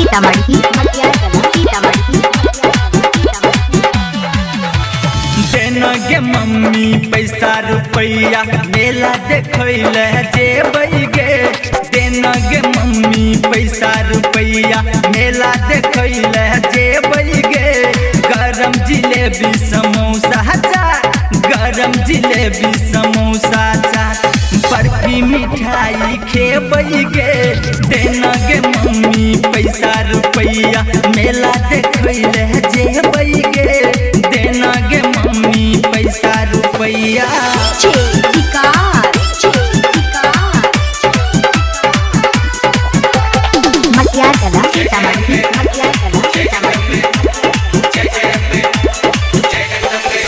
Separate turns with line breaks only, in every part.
सीतामढ़ी मटिया कला सीतामढ़ी
देना गे मम्मी पैसा रुपैया मेला देखैले जेबै गे। देना गे मम्मी पैसा रुपैया मेला देखैले जेबै गे। गरम जिलेबी समोसा चाट, गरम जिलेबी समोसा चाट, बर्फी मिठाई खेबै गे। देना गे मम्मी पैसा रुपैया मेला देखैले जेबै गे। देना गे मम्मी पैसा रुपैया।
मटिया कला सीतामढ़ी मटिया कला सीतामढ़ी।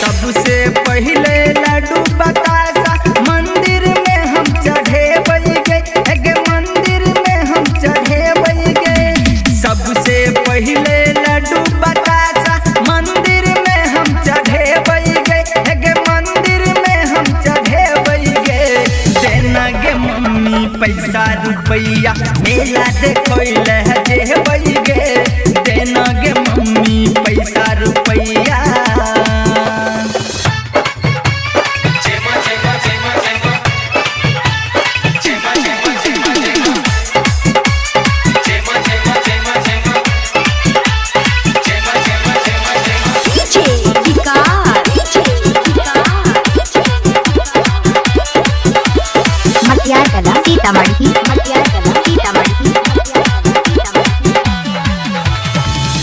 सबसे पहले लड्डू बतासा मंदिर में हम चढ़ेबै गे। गे मंदिर में हम चढ़ेबै गे। सबसे पहले लड्डू बतासा मंदिर में हम चढ़ेबै गे। गे मंदिर में हम चढ़ेबै गे। देना गे मम्मी पैसा रुपैया मेला देखैले जेबै गे। देना गे मम्मी पैसा रुपैया।
मटिया कला सीतामढ़ी मटिया कला सीतामढ़ी।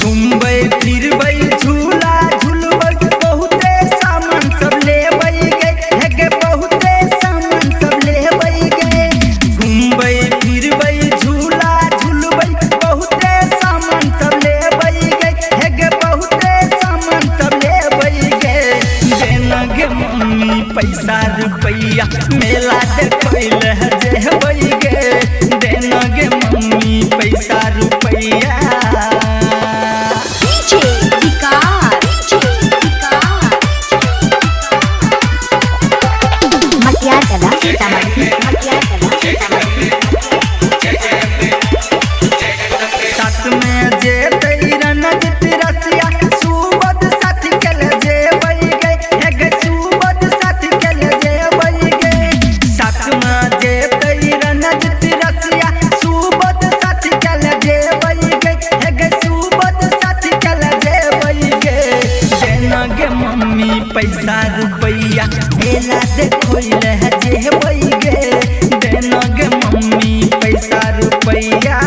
घूमबै फिरबै झूला झूलबै बहुते सामान सब लेबै गे। गे बहुते सामान सब लेबै गे। घूमबै फिरबै झूला झूलबै बहुते सामान सब लेबै गे। गे बहुते सामान सब लेबै गे। देना गे मम्मी पैसा रुपैया मेला देखैले जेबै गे। देना गे मम्मी पैसा रुपैया।
मटिया कला सीतामढ़ी मटिया कला सीतामढ़ी।
साथ में जेतै रणजीत रसिया सुबोध साथी केले जेबै गे। गे सुबोध साथी केले जेबै गे। साथ में जेतै रणजीत रसिया सुबोध साथी केले जेबै गे। गे सुबोध साथी केले जेबै गे। देना गे मम्मी पैसा रुपैया मेला देखैले जेबै गे। देना गे मम्मी पैसा रुपैया।